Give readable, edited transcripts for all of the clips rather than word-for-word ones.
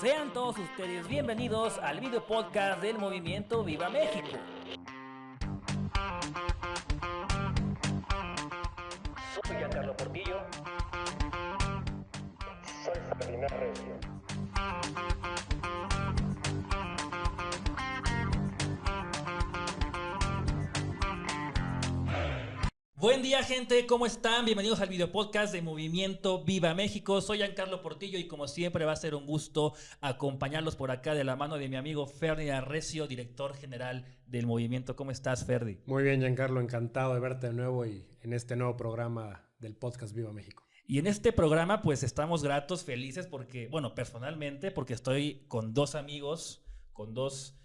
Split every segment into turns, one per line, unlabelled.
Sean todos ustedes bienvenidos al video podcast del movimiento Viva México. Soy Giancarlo Portillo.
Soy Ferdinand Recio.
Buen día, gente, ¿cómo están? Bienvenidos al video podcast de Movimiento Viva México. Soy Giancarlo Portillo y como siempre va a ser un gusto acompañarlos por acá de la mano de mi amigo Ferdinand Recio, director general del movimiento. ¿Cómo estás, Ferdi?
Muy bien, Giancarlo, encantado de verte de nuevo y en este nuevo programa del podcast Viva México.
Y en este programa pues estamos gratos, felices porque, bueno, personalmente porque estoy con dos amigos, con dos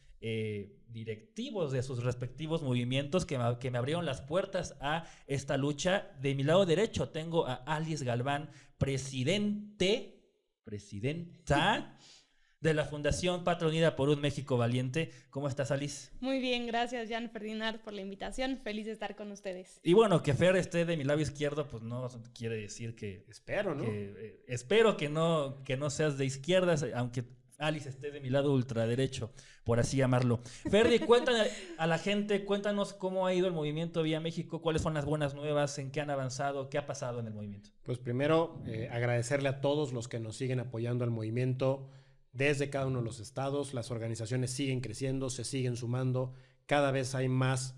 directivos de sus respectivos movimientos que me abrieron las puertas a esta lucha. De mi lado derecho tengo a Alice Galván, presidenta de la Fundación Patria Unida por un México Valiente. ¿Cómo estás, Alice?
Muy bien, gracias, Jan Ferdinand, por la invitación. Feliz de estar con ustedes.
Y bueno, que Fer esté de mi lado izquierdo, pues no quiere decir que...
Espero, ¿no?
Espero que no seas de izquierdas, aunque Alice esté de mi lado ultraderecho, por así llamarlo. Ferdi, cuéntanos a la gente, cuéntanos cómo ha ido el movimiento Vía México, cuáles son las buenas nuevas, en qué han avanzado, qué ha pasado en el movimiento.
Pues primero, agradecerle a todos los que nos siguen apoyando al movimiento desde cada uno de los estados. Las organizaciones siguen creciendo, se siguen sumando. Cada vez hay más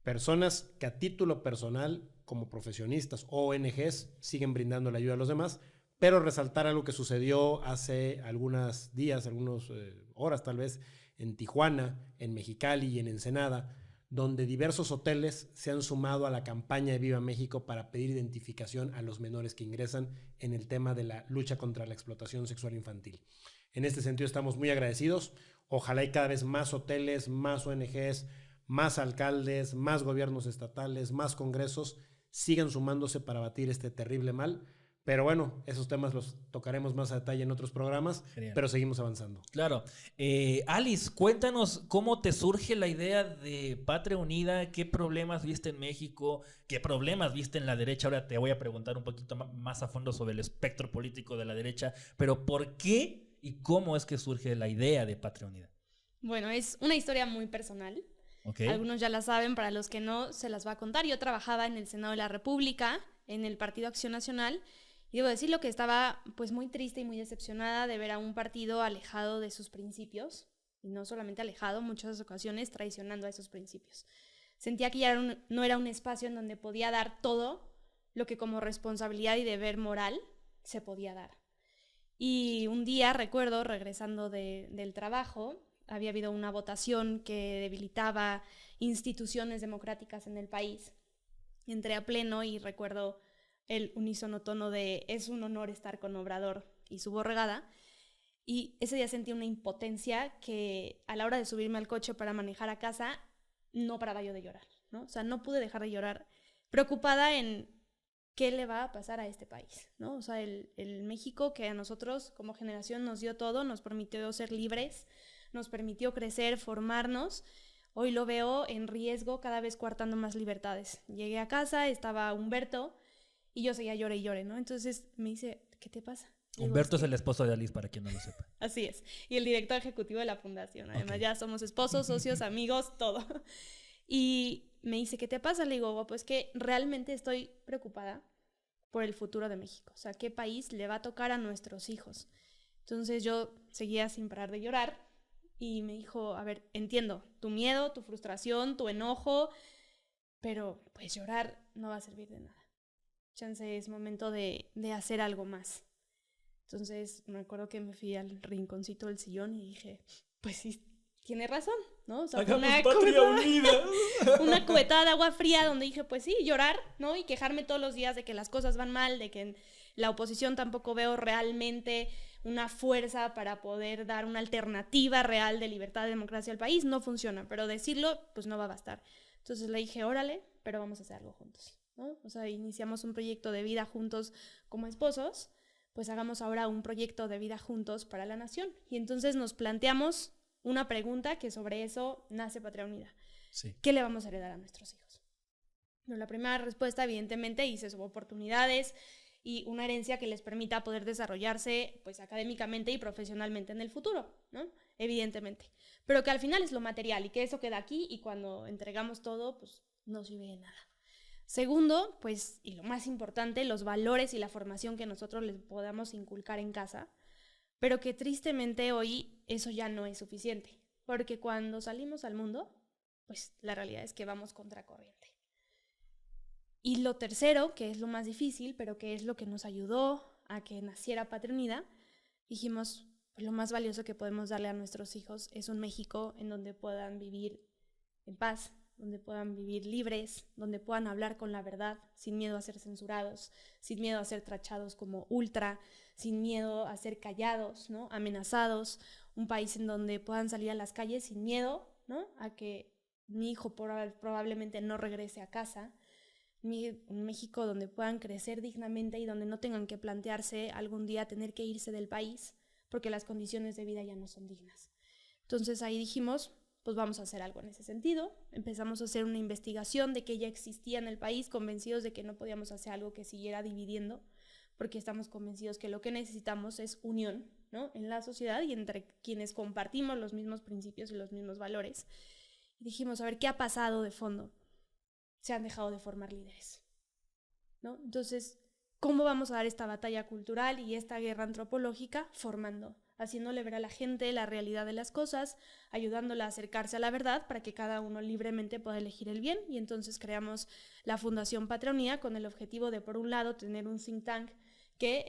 personas que a título personal, como profesionistas o ONGs, siguen brindando la ayuda a los demás. Pero resaltar algo que sucedió hace algunos días, algunas horas tal vez, en Tijuana, en Mexicali y en Ensenada, donde diversos hoteles se han sumado a la campaña de Viva México para pedir identificación a los menores que ingresan en el tema de la lucha contra la explotación sexual infantil. En este sentido estamos muy agradecidos. Ojalá hay cada vez más hoteles, más ONGs, más alcaldes, más gobiernos estatales, más congresos sigan sumándose para batir este terrible mal. Pero bueno, esos temas los tocaremos más a detalle en otros programas. Genial. Pero seguimos avanzando.
Claro. Alice, cuéntanos cómo te surge la idea de Patria Unida, qué problemas viste en México, qué problemas viste en la derecha. Ahora te voy a preguntar un poquito más a fondo sobre el espectro político de la derecha, pero ¿por qué y cómo es que surge la idea de Patria Unida?
Bueno, es una historia muy personal. Okay. Algunos ya la saben, para los que no, se las va a contar. Yo trabajaba en el Senado de la República, en el Partido Acción Nacional. Y debo decirlo que estaba pues muy triste y muy decepcionada de ver a un partido alejado de sus principios, y no solamente alejado, en muchas ocasiones traicionando a esos principios. Sentía que ya no era un espacio en donde podía dar todo lo que como responsabilidad y deber moral se podía dar. Y un día, recuerdo, regresando del trabajo, había habido una votación que debilitaba instituciones democráticas en el país. Entré a pleno y recuerdo el unísono tono de "es un honor estar con Obrador y su borregada", y ese día sentí una impotencia que a la hora de subirme al coche para manejar a casa no paraba yo de llorar, ¿no? O sea, no pude dejar de llorar, preocupada en qué le va a pasar a este país, ¿no? O sea, el México que a nosotros como generación nos dio todo, nos permitió ser libres, nos permitió crecer, formarnos. Hoy lo veo en riesgo, cada vez coartando más libertades. Llegué a casa, estaba Humberto, y yo seguía llore y llore, ¿no? Entonces me dice, ¿qué te pasa?
Humberto es el esposo de Alice, para quien no lo sepa.
Así es. Y el director ejecutivo de la fundación. Además, ya somos esposos, socios, amigos, todo. Y me dice, ¿qué te pasa? Le digo, pues que realmente estoy preocupada por el futuro de México. O sea, ¿qué país le va a tocar a nuestros hijos? Entonces yo seguía sin parar de llorar y me dijo, a ver, entiendo tu miedo, tu frustración, tu enojo, pero pues llorar no va a servir de nada. Chance, es momento de hacer algo más. Entonces me acuerdo que me fui al rinconcito del sillón y dije, pues sí, tiene razón, ¿no? O sea, una cubetada de agua fría donde dije, pues sí, llorar, ¿no? Y quejarme todos los días de que las cosas van mal, de que en la oposición tampoco veo realmente una fuerza para poder dar una alternativa real de libertad y democracia al país. No funciona, pero decirlo, pues no va a bastar. Entonces le dije, órale, pero vamos a hacer algo juntos, ¿no? O sea, iniciamos un proyecto de vida juntos como esposos, pues hagamos ahora un proyecto de vida juntos para la nación. Y entonces nos planteamos una pregunta que sobre eso nace Patria Unida. Sí. ¿Qué le vamos a heredar a nuestros hijos? Bueno, la primera respuesta, evidentemente, hice sobre oportunidades y una herencia que les permita poder desarrollarse pues académicamente y profesionalmente en el futuro, ¿no? Evidentemente. Pero que al final es lo material y que eso queda aquí y cuando entregamos todo, pues no sirve de nada. Segundo, pues, y lo más importante, los valores y la formación que nosotros les podamos inculcar en casa, pero que tristemente hoy eso ya no es suficiente, porque cuando salimos al mundo, pues la realidad es que vamos contracorriente. Y lo tercero, que es lo más difícil, pero que es lo que nos ayudó a que naciera Patria Unida, dijimos, pues lo más valioso que podemos darle a nuestros hijos es un México en donde puedan vivir en paz, donde puedan vivir libres, donde puedan hablar con la verdad, sin miedo a ser censurados, sin miedo a ser tachados como ultra, sin miedo a ser callados, ¿no? Amenazados, un país en donde puedan salir a las calles sin miedo, ¿no? A que mi hijo probablemente no regrese a casa, un México donde puedan crecer dignamente y donde no tengan que plantearse algún día tener que irse del país porque las condiciones de vida ya no son dignas. Entonces ahí dijimos, pues vamos a hacer algo en ese sentido. Empezamos a hacer una investigación de que ya existía en el país, convencidos de que no podíamos hacer algo que siguiera dividiendo, porque estamos convencidos que lo que necesitamos es unión, ¿no? En la sociedad y entre quienes compartimos los mismos principios y los mismos valores. Y dijimos, a ver, ¿qué ha pasado de fondo? Se han dejado de formar líderes, ¿no? Entonces, ¿cómo vamos a dar esta batalla cultural y esta guerra antropológica? Formando, haciéndole ver a la gente la realidad de las cosas, ayudándola a acercarse a la verdad para que cada uno libremente pueda elegir el bien. Y entonces creamos la Fundación Patria Unida con el objetivo de, por un lado, tener un think tank que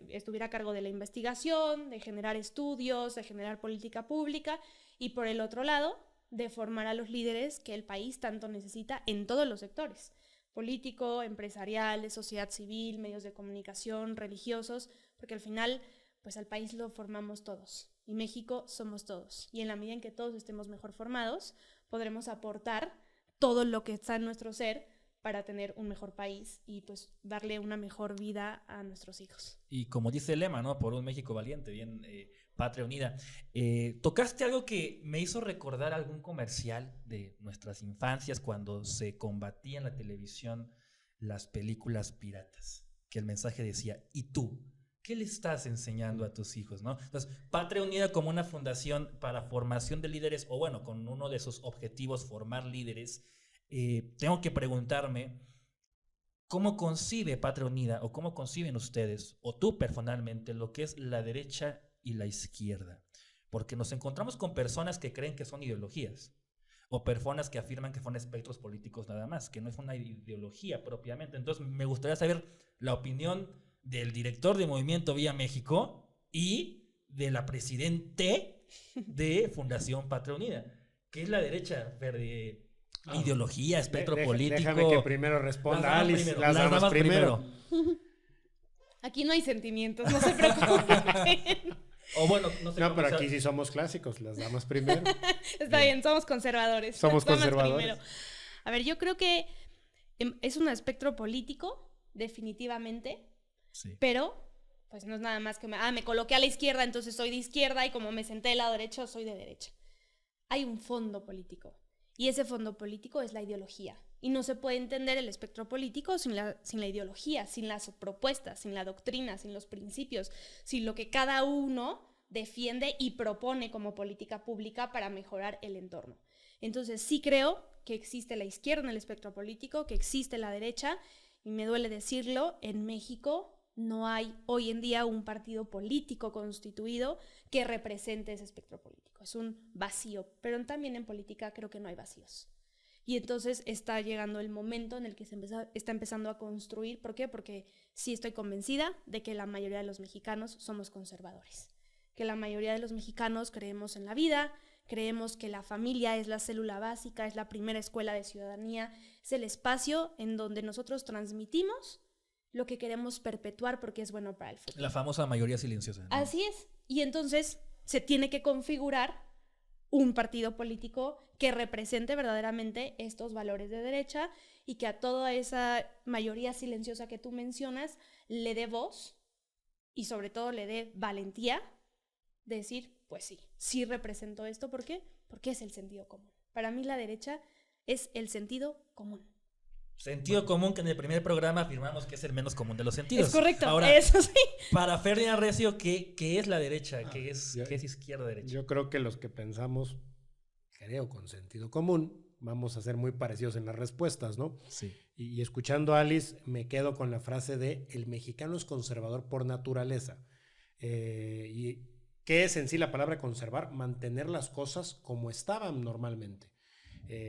estuviera a cargo de la investigación, de generar estudios, de generar política pública, y por el otro lado, de formar a los líderes que el país tanto necesita en todos los sectores, político, empresarial, de sociedad civil, medios de comunicación, religiosos, porque al final, pues al país lo formamos todos, y México somos todos, y en la medida en que todos estemos mejor formados, podremos aportar todo lo que está en nuestro ser para tener un mejor país y pues darle una mejor vida a nuestros hijos.
Y como dice el lema, ¿no? Por un México valiente, bien, Patria Unida. Tocaste algo que me hizo recordar algún comercial de nuestras infancias cuando se combatía en la televisión las películas piratas, que el mensaje decía, ¿y tú? ¿Qué le estás enseñando a tus hijos, no? Entonces, Patria Unida como una fundación para formación de líderes, o bueno, con uno de sus objetivos, formar líderes, tengo que preguntarme, ¿cómo concibe Patria Unida o cómo conciben ustedes, o tú personalmente, lo que es la derecha y la izquierda? Porque nos encontramos con personas que creen que son ideologías, o personas que afirman que son espectros políticos nada más, que no es una ideología propiamente. Entonces, me gustaría saber la opinión del director de Movimiento Vía México y de la presidente de Fundación Patria Unida. ¿Qué es la derecha verde? Ideología, espectro político.
Déjame que primero responda Alice. Las damas primero.
Aquí no hay sentimientos, no se preocupen.
O bueno, no sé.
No, pero aquí sí somos clásicos, las damas primero.
Está bien, somos conservadores.
Somos conservadores.
Primero. A ver, yo creo que es un espectro político, definitivamente, sí. Pero pues no es nada más que me coloqué a la izquierda, entonces soy de izquierda, y como me senté del lado derecho, soy de derecha. Hay un fondo político. Y ese fondo político es la ideología. Y no se puede entender el espectro político sin la ideología, sin las propuestas, sin la doctrina, sin los principios, sin lo que cada uno defiende y propone como política pública para mejorar el entorno. Entonces sí creo que existe la izquierda en el espectro político, que existe la derecha, y me duele decirlo, en México no hay hoy en día un partido político constituido que represente ese espectro político. Es un vacío, pero también en política creo que no hay vacíos. Y entonces está llegando el momento en el que se está empezando a construir. ¿Por qué? Porque sí estoy convencida de que la mayoría de los mexicanos somos conservadores. Que la mayoría de los mexicanos creemos en la vida, creemos que la familia es la célula básica, es la primera escuela de ciudadanía, es el espacio en donde nosotros transmitimos lo que queremos perpetuar porque es bueno para el futuro.
La famosa mayoría silenciosa, ¿no?
Así es. Y entonces se tiene que configurar un partido político que represente verdaderamente estos valores de derecha y que a toda esa mayoría silenciosa que tú mencionas le dé voz y sobre todo le dé valentía de decir, pues sí represento esto. ¿Por qué? Porque es el sentido común. Para mí la derecha es el sentido común.
Sentido común, que en el primer programa afirmamos que es el menos común de los sentidos.
Es correcto,
ahora,
eso sí.
Para Ferdinand Recio, ¿qué es la derecha? ¿Qué es izquierda-derecha?
Yo creo que los que pensamos, creo, con sentido común, vamos a ser muy parecidos en las respuestas, ¿no?
Sí.
Y escuchando a Alice, me quedo con la frase de el mexicano es conservador por naturaleza. ¿Y qué es en sí la palabra conservar? Mantener las cosas como estaban normalmente.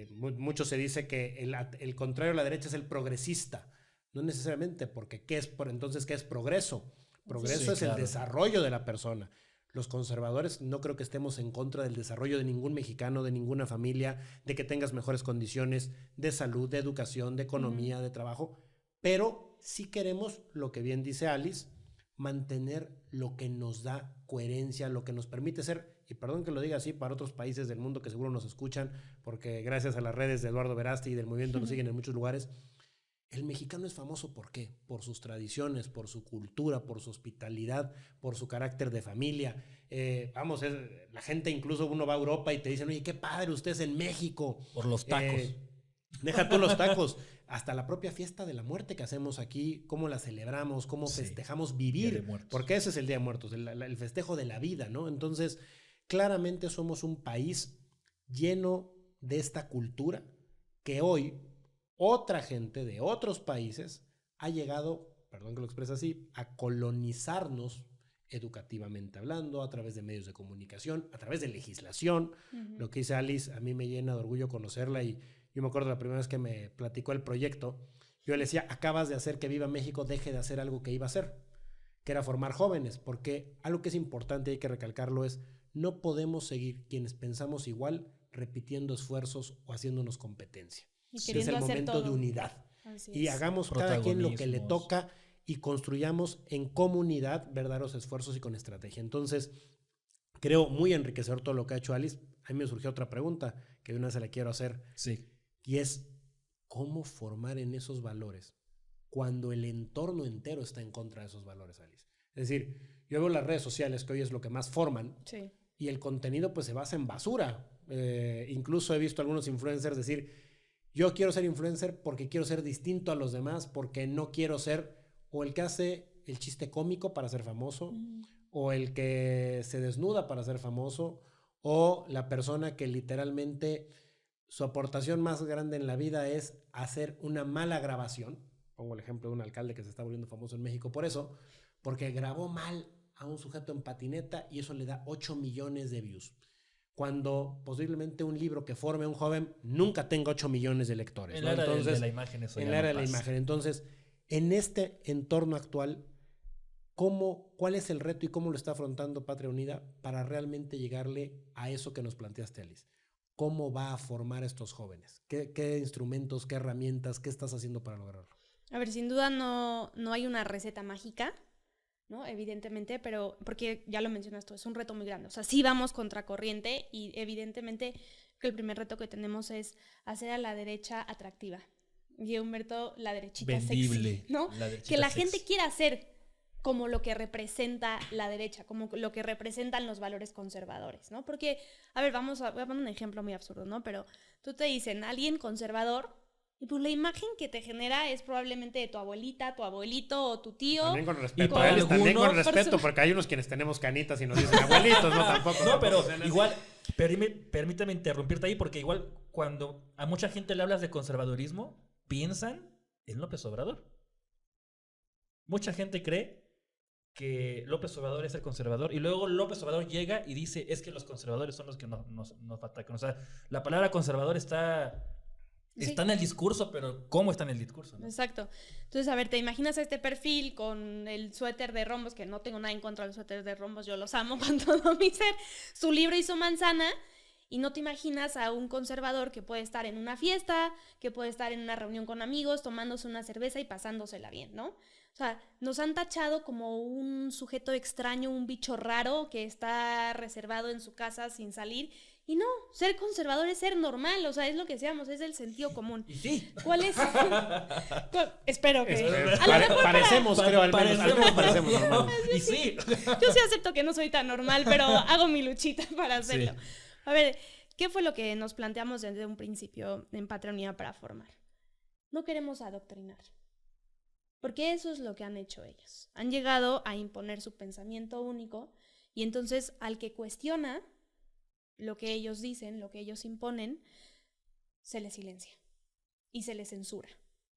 Mucho se dice que el contrario a la derecha es el progresista. No necesariamente, porque entonces ¿qué es progreso? Progreso
Sí,
es
claro.
el desarrollo de la persona. Los conservadores no creo que estemos en contra del desarrollo de ningún mexicano, de ninguna familia, de que tengas mejores condiciones de salud, de educación, de economía, de trabajo, pero sí queremos, lo que bien dice Alice, mantener lo que nos da coherencia, lo que nos permite ser, y perdón que lo diga así para otros países del mundo que seguro nos escuchan, porque gracias a las redes de Eduardo Verasti y del movimiento nos siguen en muchos lugares. El mexicano es famoso, ¿por qué? Por sus tradiciones, por su cultura, por su hospitalidad, por su carácter de familia. La gente, incluso uno va a Europa y te dicen, oye, qué padre, usted es en México.
Por los tacos.
Deja tú los tacos. Hasta la propia fiesta de la muerte que hacemos aquí, cómo la celebramos, cómo festejamos vivir. Porque ese es el Día de Muertos, el festejo de la vida, ¿no? Entonces, claramente somos un país lleno de esta cultura que hoy otra gente de otros países ha llegado, perdón que lo exprese así, a colonizarnos educativamente hablando, a través de medios de comunicación, a través de legislación. Lo que dice Alice, a mí me llena de orgullo conocerla, y yo me acuerdo la primera vez que me platicó el proyecto, yo le decía, acabas de hacer que Viva México deje de hacer algo que iba a hacer, que era formar jóvenes, porque algo que es importante y hay que recalcarlo es, no podemos seguir quienes pensamos igual repitiendo esfuerzos o haciéndonos competencia. Es el momento de unidad. Y hagamos cada quien lo que le toca y construyamos en comunidad verdaderos esfuerzos y con estrategia. Entonces, creo muy enriquecedor todo lo que ha hecho Alice. A mí me surgió otra pregunta que de una vez se la quiero hacer.
Sí.
Y es, ¿cómo formar en esos valores cuando el entorno entero está en contra de esos valores, Alice? Es decir, yo veo las redes sociales, que hoy es lo que más forman,
sí,
y el contenido pues se basa en basura. Incluso he visto algunos influencers decir, yo quiero ser influencer porque quiero ser distinto a los demás, porque no quiero ser o el que hace el chiste cómico para ser famoso, o el que se desnuda para ser famoso, o la persona que literalmente su aportación más grande en la vida es hacer una mala grabación. Pongo el ejemplo de un alcalde que se está volviendo famoso en México por eso, porque grabó mal a un sujeto en patineta y eso le da 8 millones de views. Cuando posiblemente un libro que forme a un joven nunca tenga 8 millones de lectores.
En la era de la imagen eso
en la era de la imagen. Entonces, en este entorno actual, ¿cuál es el reto y cómo lo está afrontando Patria Unida para realmente llegarle a eso que nos planteaste, Alice? ¿Cómo va a formar a estos jóvenes? ¿Qué instrumentos, qué herramientas, qué estás haciendo para lograrlo?
A ver, sin duda no hay una receta mágica, ¿no? Evidentemente, pero porque ya lo mencionas tú, es un reto muy grande. O sea, sí vamos contracorriente y evidentemente que el primer reto que tenemos es hacer a la derecha atractiva. Y Humberto, la derechita
vendible,
sexy, ¿no? Que la gente quiera hacer como lo que representa la derecha, como lo que representan los valores conservadores, ¿no? Porque, a ver, voy a poner un ejemplo muy absurdo, ¿no? Pero tú te dicen, alguien conservador, y pues la imagen que te genera es probablemente de tu abuelita, tu abuelito o tu tío.
También con respeto, también con respeto, porque hay unos quienes tenemos canitas y nos dicen abuelitos, no tampoco.
No, pero igual, permítame interrumpirte ahí, porque igual cuando a mucha gente le hablas de conservadurismo, piensan en López Obrador. Mucha gente cree que López Obrador es el conservador y luego López Obrador llega y dice, es que los conservadores son los que nos atacan. O sea, la palabra conservador está en el discurso, pero ¿cómo está en el discurso, ¿no?
Exacto. Entonces, a ver, te imaginas a este perfil con el suéter de rombos, que no tengo nada en contra del suéter de rombos, yo los amo con todo mi ser, su libro y su manzana, y no te imaginas a un conservador que puede estar en una fiesta, que puede estar en una reunión con amigos, tomándose una cerveza y pasándosela bien, ¿no? O sea, nos han tachado como un sujeto extraño, un bicho raro que está reservado en su casa sin salir. Y no, ser conservador es ser normal, o sea, es lo que decíamos, es el sentido común.
Y sí.
¿Cuál es? Espero que...
Parecemos, creo, al menos parecemos normales.
Y sí.
Yo sí acepto que no soy tan normal, pero hago mi luchita para hacerlo. Sí. A ver, ¿qué fue lo que nos planteamos desde un principio en Patria Unida para formar? no queremos adoctrinar. Porque eso es lo que han hecho ellos. Han llegado a imponer su pensamiento único y entonces al que cuestiona lo que ellos dicen, lo que ellos imponen, se le silencia y se le censura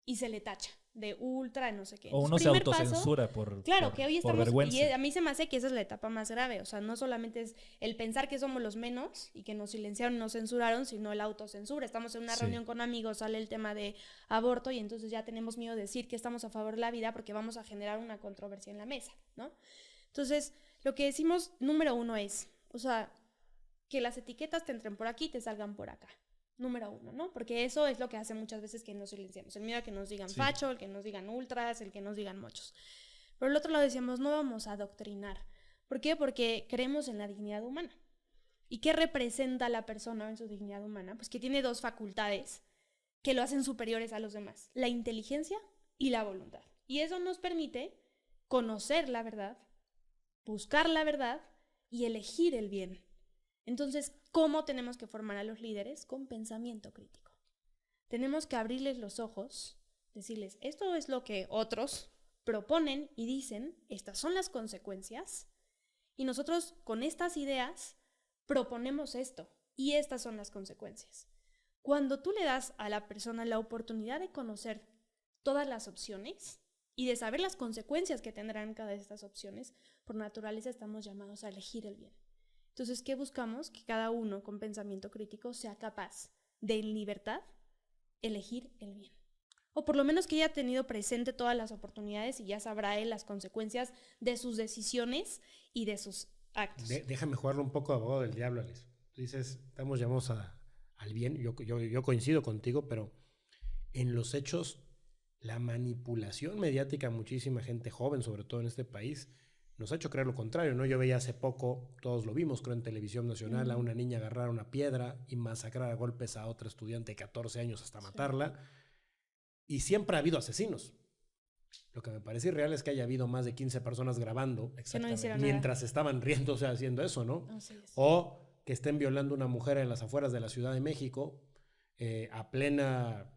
y se le tacha de ultra, no sé qué.
O uno se autocensura por
que hoy estamos,
vergüenza.
Y a mí se me hace que esa es la etapa más grave. O sea, no solamente es el pensar que somos los menos y que nos silenciaron, nos censuraron, sino el autocensura. Estamos en una reunión con amigos, sale el tema de aborto y entonces ya tenemos miedo de decir que estamos a favor de la vida porque vamos a generar una controversia en la mesa, ¿no? Entonces, lo que decimos, número 1 es, o sea, que las etiquetas te entren por aquí y te salgan por acá. Número 1, ¿no? Porque eso es lo que hace muchas veces que nos silenciamos. El miedo a que nos digan facho, el que nos digan ultras, el que nos digan mochos. Por el otro lado decíamos, no vamos a adoctrinar. ¿Por qué? Porque creemos en la dignidad humana. ¿Y qué representa la persona en su dignidad humana? Pues que tiene 2 facultades que lo hacen superiores a los demás. La inteligencia y la voluntad. Y eso nos permite conocer la verdad, buscar la verdad y elegir el bien. Entonces, ¿cómo tenemos que formar a los líderes? Con pensamiento crítico. Tenemos que abrirles los ojos, decirles, esto es lo que otros proponen y dicen, estas son las consecuencias, y nosotros con estas ideas proponemos esto, y estas son las consecuencias. Cuando tú le das a la persona la oportunidad de conocer todas las opciones y de saber las consecuencias que tendrán cada de estas opciones, por naturaleza estamos llamados a elegir el bien. Entonces, ¿qué buscamos? Que cada uno con pensamiento crítico sea capaz de, en libertad, elegir el bien. O por lo menos que haya tenido presente todas las oportunidades y ya sabrá él las consecuencias de sus decisiones y de sus actos.
Déjame jugarlo un poco de abogado del diablo, Alice. Tú dices, estamos llamados al bien. Yo coincido contigo, pero en los hechos, la manipulación mediática a muchísima gente joven, sobre todo en este país, nos ha hecho creer lo contrario, ¿no? Yo veía hace poco, todos lo vimos, creo en televisión nacional, a una niña agarrar una piedra y masacrar a golpes a otra estudiante de 14 años hasta matarla. Y siempre ha habido asesinos. Lo que me parece irreal es que haya habido más de 15 personas grabando mientras estaban riéndose haciendo eso, ¿no? O que estén violando a una mujer en las afueras de la Ciudad de México a plena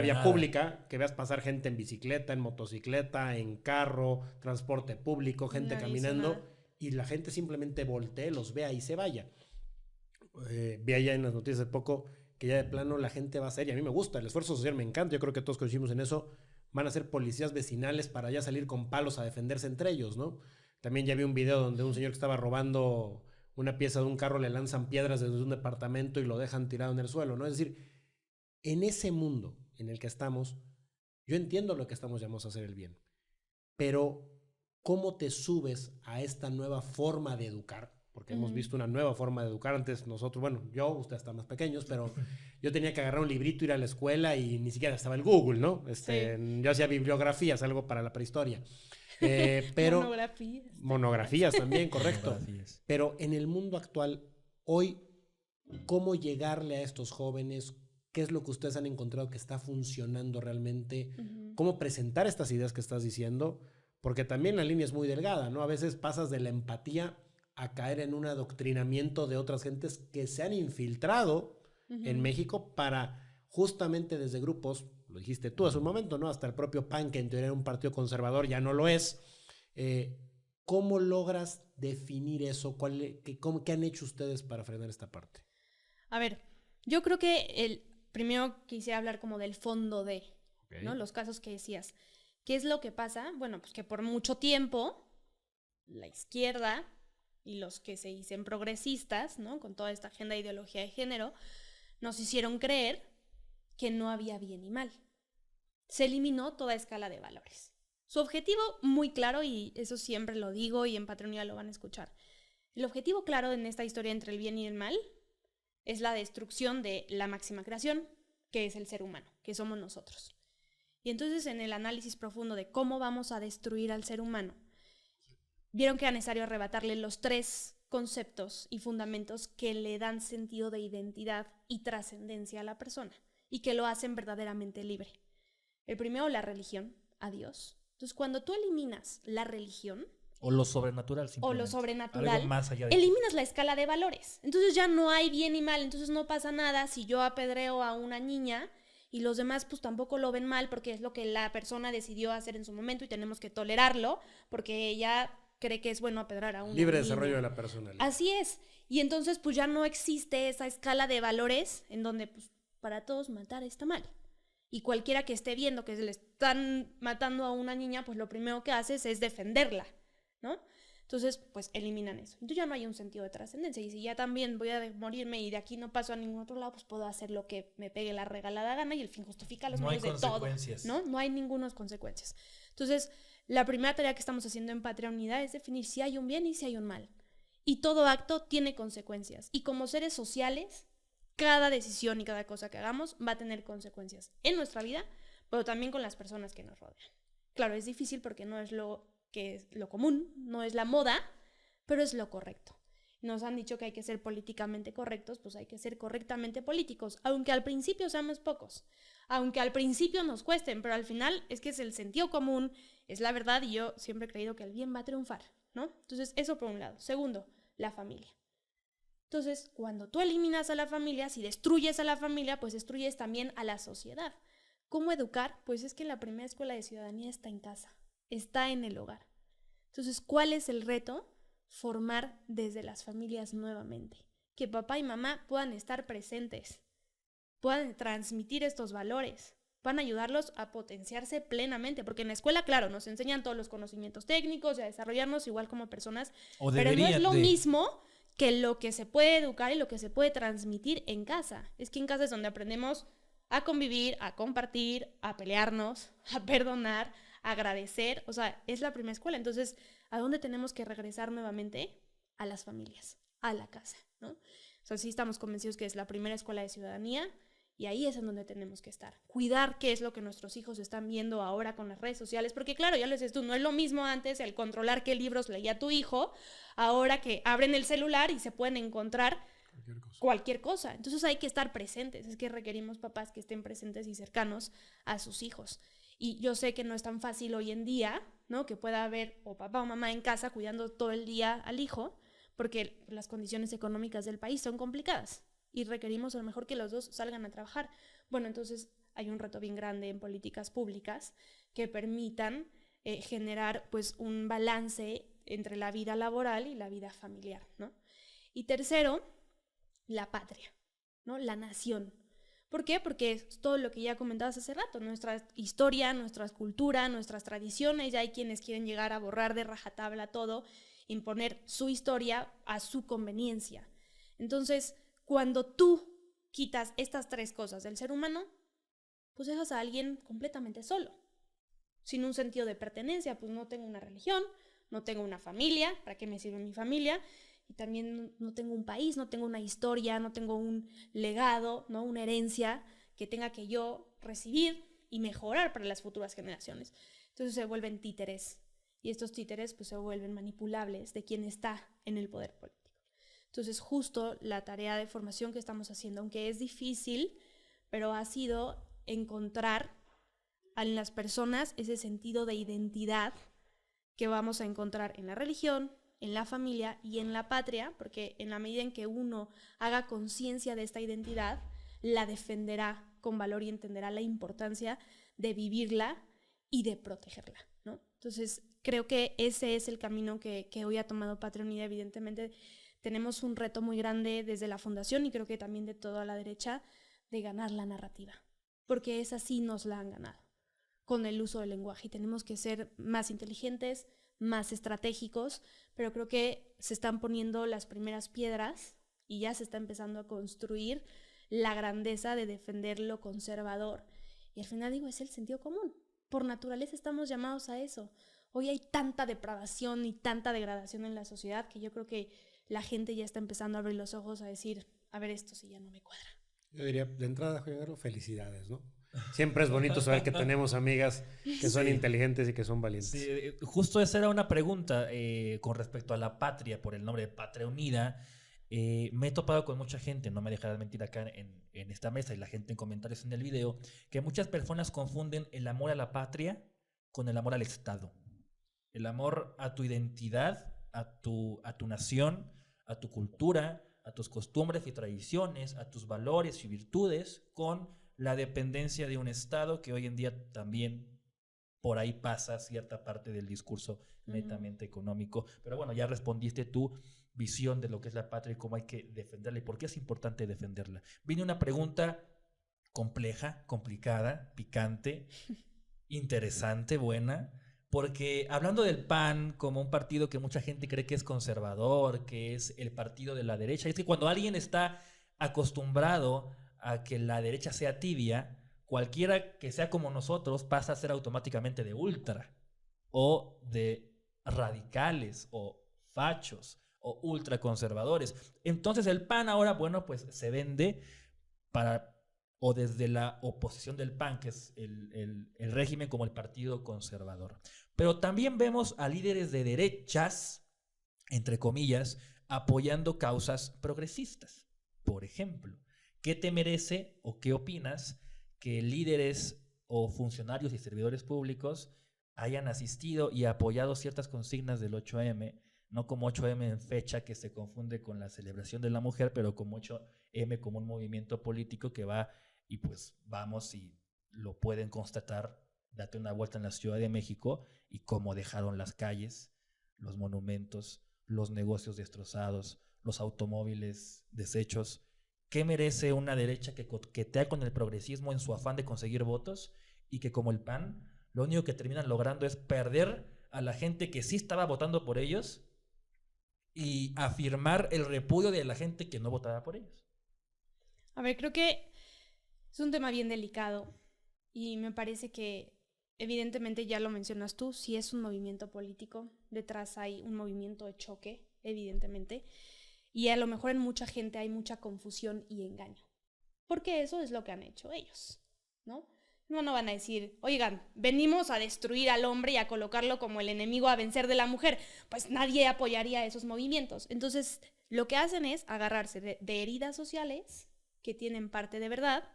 vía pública, que veas pasar gente en bicicleta, en motocicleta, en carro, transporte público, gente caminando, y la gente simplemente voltee, los vea y se vaya. Vi allá en las noticias de poco que ya de plano la gente va a ser, y a mí me gusta, el esfuerzo social me encanta, yo creo que todos coincidimos en eso, van a ser policías vecinales para ya salir con palos a defenderse entre ellos, ¿no? También ya vi un video donde un señor que estaba robando una pieza de un carro le lanzan piedras desde un departamento y lo dejan tirado en el suelo, ¿no? Es decir, en ese mundo en el que estamos, yo entiendo lo que estamos llamados a hacer el bien, pero ¿cómo te subes a esta nueva forma de educar? Porque hemos visto una nueva forma de educar. Antes nosotros, bueno, ustedes están más pequeños, pero yo tenía que agarrar un librito, ir a la escuela y ni siquiera estaba el Google, ¿no? Yo hacía bibliografías, algo para la prehistoria. Pero monografías también, correcto. Pero en el mundo actual, hoy, ¿cómo llegarle a estos jóvenes? ¿Qué es lo que ustedes han encontrado que está funcionando realmente? ¿Cómo presentar estas ideas que estás diciendo? Porque también la línea es muy delgada, ¿no? A veces pasas de la empatía a caer en un adoctrinamiento de otras gentes que se han infiltrado en México para justamente desde grupos, lo dijiste tú hace un momento, ¿no? Hasta el propio PAN, que en teoría era un partido conservador, ya no lo es. ¿Cómo logras definir eso? ¿Qué han hecho ustedes para frenar esta parte?
A ver, yo creo que primero quisiera hablar como del fondo de, ¿no? Los casos que decías. ¿Qué es lo que pasa? Bueno, pues que por mucho tiempo la izquierda y los que se dicen progresistas, ¿no? Con toda esta agenda de ideología de género, nos hicieron creer que no había bien y mal. Se eliminó toda escala de valores. Su objetivo muy claro, y eso siempre lo digo y en Patronía lo van a escuchar. El objetivo claro en esta historia entre el bien y el mal es la destrucción de la máxima creación, que es el ser humano, que somos nosotros. Y entonces en el análisis profundo de cómo vamos a destruir al ser humano, vieron que era necesario arrebatarle los 3 conceptos y fundamentos que le dan sentido de identidad y trascendencia a la persona y que lo hacen verdaderamente libre. El primero, la religión, a Dios. Entonces cuando tú eliminas la religión,
o lo sobrenatural,
algo más allá
de
eliminas la escala de valores. Entonces ya no hay bien y mal, entonces no pasa nada si yo apedreo a una niña y los demás pues tampoco lo ven mal porque es lo que la persona decidió hacer en su momento y tenemos que tolerarlo porque ella cree que es bueno apedrear a un
libre desarrollo de la personalidad.
Así es. Y entonces pues ya no existe esa escala de valores en donde pues para todos matar está mal. Y cualquiera que esté viendo que se le están matando a una niña, pues lo primero que haces es defenderla, ¿no? Entonces, pues eliminan eso. Entonces ya no hay un sentido de trascendencia. Y si ya también voy a morirme y de aquí no paso a ningún otro lado, pues puedo hacer lo que me pegue la regalada gana y el fin justifica los medios de todo. ¿No? No hay ninguna consecuencias. Entonces, la primera tarea que estamos haciendo en Patria Unida es definir si hay un bien y si hay un mal. Y todo acto tiene consecuencias. Y como seres sociales, cada decisión y cada cosa que hagamos va a tener consecuencias en nuestra vida, pero también con las personas que nos rodean. Claro, es difícil porque no es lo que es lo común, no es la moda, pero es lo correcto. Nos han dicho que hay que ser políticamente correctos, pues hay que ser correctamente políticos, aunque al principio seamos pocos, aunque al principio nos cuesten, pero al final es que es el sentido común, es la verdad y yo siempre he creído que el bien va a triunfar, ¿no? Entonces, eso por un lado. Segundo, la familia. Entonces, cuando tú eliminas a la familia, si destruyes a la familia, pues destruyes también a la sociedad. ¿Cómo educar? Pues es que la primera escuela de ciudadanía está en casa, está en el hogar. Entonces, ¿cuál es el reto? Formar desde las familias nuevamente. Que papá y mamá puedan estar presentes, puedan transmitir estos valores, puedan ayudarlos a potenciarse plenamente. Porque en la escuela, claro, nos enseñan todos los conocimientos técnicos y a desarrollarnos igual como personas, pero no es lo mismo que lo que se puede educar y lo que se puede transmitir en casa. Es que en casa es donde aprendemos a convivir, a compartir, a pelearnos, a perdonar, a agradecer. O sea, es la primera escuela. Entonces, ¿a dónde tenemos que regresar nuevamente? A las familias, a la casa, ¿no? O sea, sí estamos convencidos que es la primera escuela de ciudadanía y ahí es en donde tenemos que estar. Cuidar qué es lo que nuestros hijos están viendo ahora con las redes sociales, porque claro, ya lo dices tú, no es lo mismo antes el controlar qué libros leía tu hijo, ahora que abren el celular y se pueden encontrar cualquier cosa. Entonces hay que estar presentes, es que requerimos papás que estén presentes y cercanos a sus hijos. Y yo sé que no es tan fácil hoy en día, ¿no? Que pueda haber o papá o mamá en casa cuidando todo el día al hijo, porque las condiciones económicas del país son complicadas y requerimos a lo mejor que los dos salgan a trabajar. Bueno, entonces hay un reto bien grande en políticas públicas que permitan generar pues un balance entre la vida laboral y la vida familiar, ¿no? Y tercero, la patria, ¿no? La nación. ¿Por qué? Porque es todo lo que ya comentabas hace rato, nuestra historia, nuestra cultura, nuestras tradiciones, ya hay quienes quieren llegar a borrar de rajatabla todo, imponer su historia a su conveniencia. Entonces, cuando tú quitas estas tres cosas del ser humano, pues dejas a alguien completamente solo, sin un sentido de pertenencia, pues no tengo una religión, no tengo una familia, ¿para qué me sirve mi familia? Y también no tengo un país, no tengo una historia, no tengo un legado, ¿no? Una herencia que tenga que yo recibir y mejorar para las futuras generaciones. Entonces se vuelven títeres y estos títeres pues se vuelven manipulables de quien está en el poder político. Entonces justo la tarea de formación que estamos haciendo, aunque es difícil, pero ha sido encontrar en las personas ese sentido de identidad que vamos a encontrar en la religión, en la familia y en la patria, porque en la medida en que uno haga conciencia de esta identidad, la defenderá con valor y entenderá la importancia de vivirla y de protegerla, ¿no? Entonces, creo que ese es el camino que hoy ha tomado Patria Unida. Evidentemente, tenemos un reto muy grande desde la fundación y creo que también de toda la derecha de ganar la narrativa, porque esa sí nos la han ganado con el uso del lenguaje y tenemos que ser más inteligentes, más estratégicos, pero creo que se están poniendo las primeras piedras y ya se está empezando a construir la grandeza de defender lo conservador. Y al final digo, es el sentido común. Por naturaleza estamos llamados a eso. Hoy hay tanta depravación y tanta degradación en la sociedad que yo creo que la gente ya está empezando a abrir los ojos a decir, a ver, esto sí ya no me cuadra.
Yo diría, de entrada, Juan, felicidades, ¿no? Siempre es bonito saber que tenemos amigas que son inteligentes y que son valientes.
Sí, justo esa era una pregunta con respecto a la patria, por el nombre de Patria Unida. Me he topado con mucha gente, no me dejarás mentir acá en esta mesa y la gente en comentarios en el video, que muchas personas confunden el amor a la patria con el amor al Estado. El amor a tu identidad, a tu nación, a tu cultura, a tus costumbres y tradiciones, a tus valores y virtudes, con la dependencia de un Estado, que hoy en día también por ahí pasa cierta parte del discurso netamente económico. Pero bueno, ya respondiste tu visión de lo que es la patria y cómo hay que defenderla y por qué es importante defenderla. Viene una pregunta compleja, complicada, picante, interesante, buena, porque hablando del PAN como un partido que mucha gente cree que es conservador, que es el partido de la derecha, es que cuando alguien está acostumbrado a que la derecha sea tibia, cualquiera que sea como nosotros pasa a ser automáticamente de ultra o de radicales o fachos o ultraconservadores. Entonces el PAN ahora, bueno, pues se vende para, o desde la oposición del PAN, que es el régimen, como el partido conservador. Pero también vemos a líderes de derechas, entre comillas, apoyando causas progresistas. Por ejemplo, ¿qué te merece o qué opinas que líderes o funcionarios y servidores públicos hayan asistido y apoyado ciertas consignas del 8M, no como 8M en fecha que se confunde con la celebración de la mujer, pero como 8M como un movimiento político que va y pues vamos y lo pueden constatar, date una vuelta en la Ciudad de México y cómo dejaron las calles, los monumentos, los negocios destrozados, los automóviles deshechos? ¿Qué merece una derecha que coquetea con el progresismo en su afán de conseguir votos y que, como el PAN, lo único que terminan logrando es perder a la gente que sí estaba votando por ellos y afirmar el repudio de la gente que no votaba por ellos?
A ver, creo que es un tema bien delicado y me parece que evidentemente ya lo mencionas tú, si es un movimiento político, detrás hay un movimiento de choque, evidentemente, y a lo mejor en mucha gente hay mucha confusión y engaño, porque eso es lo que han hecho ellos, ¿no? No van a decir, oigan, venimos a destruir al hombre y a colocarlo como el enemigo a vencer de la mujer. Pues nadie apoyaría esos movimientos. Entonces, lo que hacen es agarrarse de heridas sociales que tienen parte de verdad.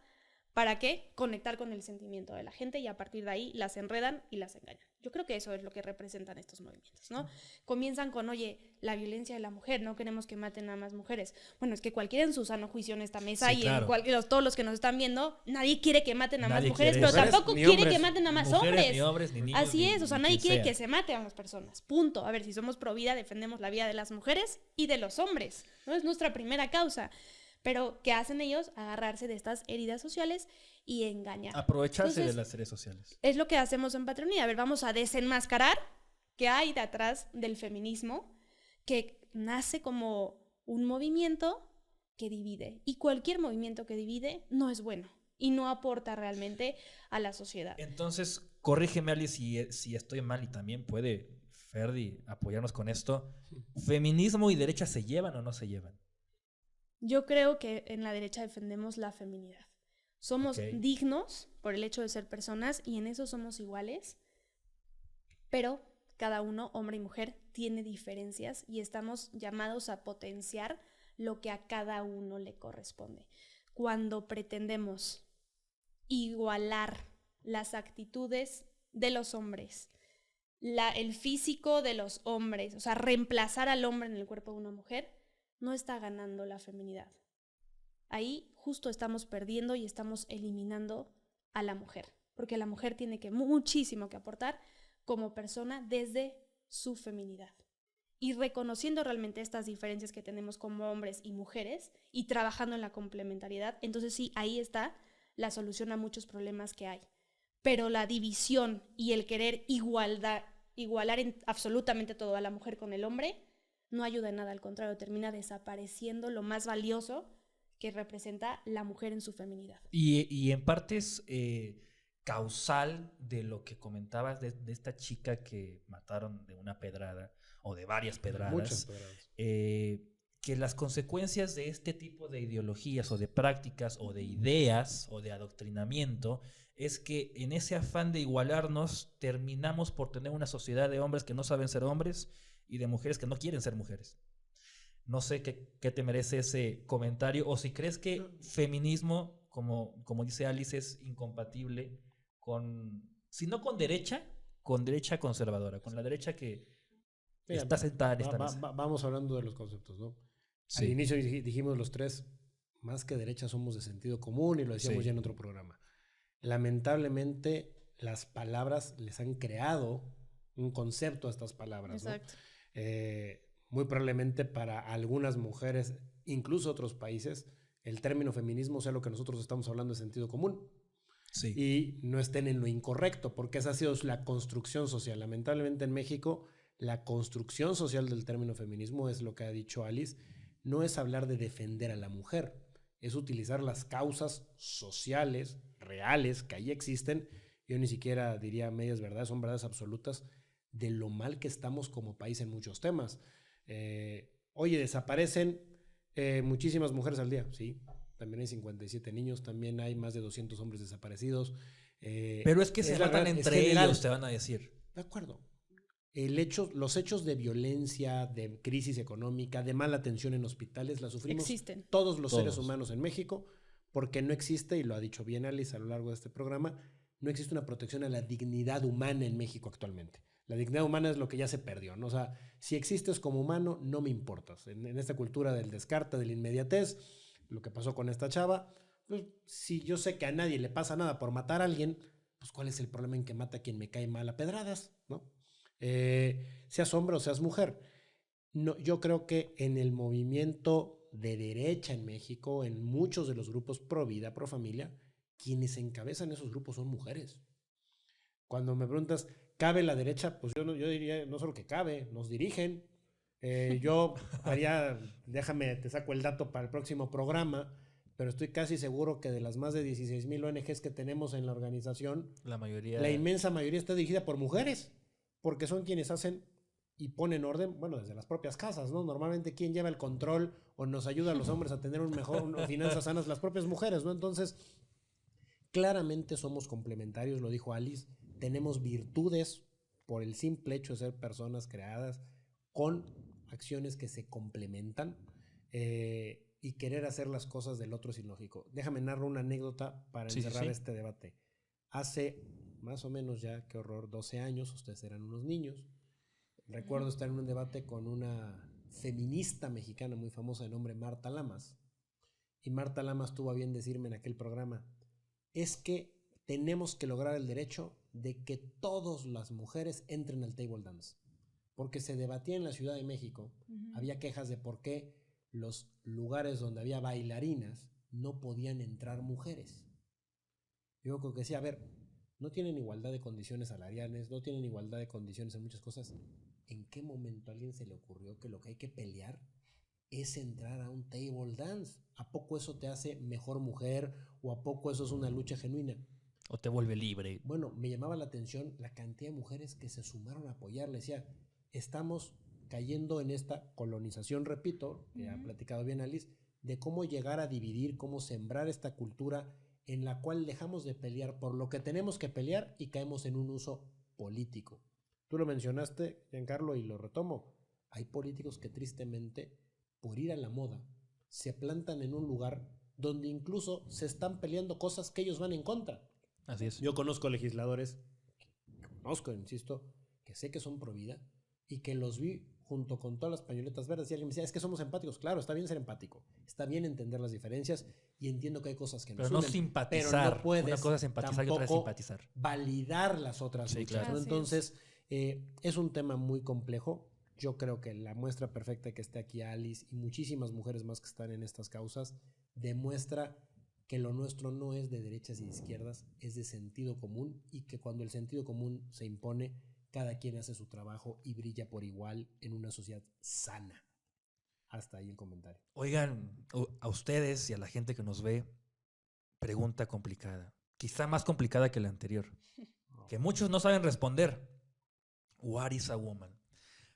¿Para qué? Conectar con el sentimiento de la gente y a partir de ahí las enredan y las engañan. Yo creo que eso es lo que representan estos movimientos, ¿no? Comienzan con, oye, la violencia de la mujer, no queremos que maten a más mujeres. Bueno, es que cualquiera en su sano juicio en esta mesa
Sí, claro.
todos los que nos están viendo, nadie quiere que maten a más
Nadie
mujeres,
quiere
pero
eso.
tampoco
Ni
quiere
hombres.
que maten a más
Mujeres,
hombres.
ni hombres, ni niños,
Así es, o sea,
ni
nadie
quien
quiere
sea.
que se maten a las personas, punto. A ver, si somos pro vida, defendemos la vida de las mujeres y de los hombres, ¿no? Es nuestra primera causa. Pero, ¿qué hacen ellos? Agarrarse de estas heridas sociales y engañar.
Aprovecharse
Entonces,
de las redes sociales.
es lo que hacemos en Patronía. A ver, vamos a desenmascarar qué hay detrás del feminismo, que nace como un movimiento que divide. Y cualquier movimiento que divide no es bueno y no aporta realmente a la sociedad.
Entonces, corrígeme, Ali, si estoy mal, y también puede Ferdi apoyarnos con esto. ¿Feminismo y derecha se llevan o no se llevan?
Yo creo que en la derecha defendemos la feminidad. Somos
Ok.
dignos por el hecho de ser personas y en eso somos iguales, pero cada uno, hombre y mujer, tiene diferencias y estamos llamados a potenciar lo que a cada uno le corresponde. Cuando pretendemos igualar las actitudes de los hombres, el físico de los hombres, o sea, reemplazar al hombre en el cuerpo de una mujer, no está ganando la feminidad. Ahí justo estamos perdiendo y estamos eliminando a la mujer, porque la mujer tiene muchísimo que aportar como persona desde su feminidad. Y reconociendo realmente estas diferencias que tenemos como hombres y mujeres y trabajando en la complementariedad, entonces sí, ahí está la solución a muchos problemas que hay. Pero la división y el querer igualar en absolutamente todo a la mujer con el hombre no ayuda en nada, al contrario, termina desapareciendo lo más valioso que representa la mujer en su feminidad.
Y en parte es causal de lo que comentabas de esta chica que mataron de una pedrada o de varias pedradas.
Muchas pedradas.
Que las consecuencias de este tipo de ideologías o de prácticas o de ideas o de adoctrinamiento es que en ese afán de igualarnos terminamos por tener una sociedad de hombres que no saben ser hombres y de mujeres que no quieren ser mujeres. No sé qué te merece ese comentario o si crees que feminismo, como dice Alice, es incompatible si no con derecha conservadora, con la derecha que está sentada en esta mesa.
Vamos hablando de los conceptos, ¿no?
Sí.
Al inicio dijimos los tres más que derecha somos de sentido común, y lo decíamos
Sí.
ya en otro programa. Lamentablemente, las palabras les han creado un concepto a estas palabras, ¿no?
Exacto.
Muy probablemente para algunas mujeres, incluso otros países, el término feminismo sea lo que nosotros estamos hablando de sentido común.
Sí.
Y no estén en lo incorrecto, porque esa ha sido la construcción social. Lamentablemente en México, la construcción social del término feminismo es lo que ha dicho Alice, no es hablar de defender a la mujer, es utilizar las causas sociales, reales, que ahí existen. Yo ni siquiera diría medias verdades, son verdades absolutas de lo mal que estamos como país en muchos temas. Oye, desaparecen muchísimas mujeres al día, sí. También hay 57 niños, también hay más de 200 hombres desaparecidos.
Pero es que se matan entre ellos, te van a decir.
De acuerdo. Los hechos de violencia, de crisis económica, de mala atención en hospitales, la sufrimos todos los seres humanos en México, porque no existe, y lo ha dicho bien Alice a lo largo de este programa, no existe una protección a la dignidad humana en México actualmente. La dignidad humana es lo que ya se perdió, ¿no? O sea, si existes como humano, no me importas. En esta cultura del descarte, de la inmediatez, lo que pasó con esta chava, pues si yo sé que a nadie le pasa nada por matar a alguien, pues ¿cuál es el problema en que mata a quien me cae mal a pedradas, ¿no? Seas hombre o seas mujer. No, yo creo que en el movimiento de derecha en México, en muchos de los grupos pro vida, pro familia, quienes encabezan esos grupos son mujeres. Cuando me preguntas, ¿cabe la derecha? Pues yo diría, no solo que cabe, nos dirigen. Yo haría, déjame, te saco el dato para el próximo programa, pero estoy casi seguro que de las más de 16,000 ONGs que tenemos en la organización, la inmensa mayoría está dirigida por mujeres, porque son quienes hacen y ponen orden, bueno, desde las propias casas, ¿no? Normalmente quien lleva el control o nos ayuda a los hombres a tener finanzas sanas, las propias mujeres, ¿no? Entonces, claramente somos complementarios, lo dijo Alice, tenemos virtudes por el simple hecho de ser personas creadas con acciones que se complementan, y querer hacer las cosas del otro es ilógico. Déjame narrar una anécdota para encerrar este debate. Hace más o menos ya, qué horror, 12 años, ustedes eran unos niños. Recuerdo estar en un debate con una feminista mexicana muy famosa de nombre Marta Lamas. Y Marta Lamas tuvo a bien decirme en aquel programa, es que tenemos que lograr el derecho de que todas las mujeres entren al table dance. Porque se debatía en la Ciudad de México, había quejas de por qué los lugares donde había bailarinas no podían entrar mujeres. Yo creo que decía, a ver, no tienen igualdad de condiciones salariales, no tienen igualdad de condiciones en muchas cosas. ¿En qué momento a alguien se le ocurrió que lo que hay que pelear es entrar a un table dance? ¿A poco eso te hace mejor mujer o a poco eso es una lucha genuina?
O te vuelve libre.
Bueno, me llamaba la atención la cantidad de mujeres que se sumaron a apoyar. Le decía, estamos cayendo en esta colonización, repito, que ha platicado bien Alice, de cómo llegar a dividir, cómo sembrar esta cultura en la cual dejamos de pelear por lo que tenemos que pelear y caemos en un uso político. Tú lo mencionaste, Giancarlo, y lo retomo. Hay políticos que tristemente, por ir a la moda, se plantan en un lugar donde incluso se están peleando cosas que ellos van en contra.
Así es.
Yo conozco legisladores, insisto, que sé que son pro vida y que los vi junto con todas las pañoletas verdes, y alguien me decía, es que somos empáticos. Claro, está bien ser empático, está bien entender las diferencias y entiendo que hay cosas que nos
unen, simpatizar.
Pero no puedes
una cosa es empatizar y otra es simpatizar.
Validar las otras luchas,
claro.
¿no? Entonces, es un tema muy complejo. Yo creo que la muestra perfecta que esté aquí Alice y muchísimas mujeres más que están en estas causas demuestra que lo nuestro no es de derechas y de izquierdas, es de sentido común, y que cuando el sentido común se impone, cada quien hace su trabajo y brilla por igual en una sociedad sana. Hasta ahí el comentario.
Oigan, a ustedes y a la gente que nos ve, pregunta complicada. Quizá más complicada que la anterior. Que muchos no saben responder. What is a woman?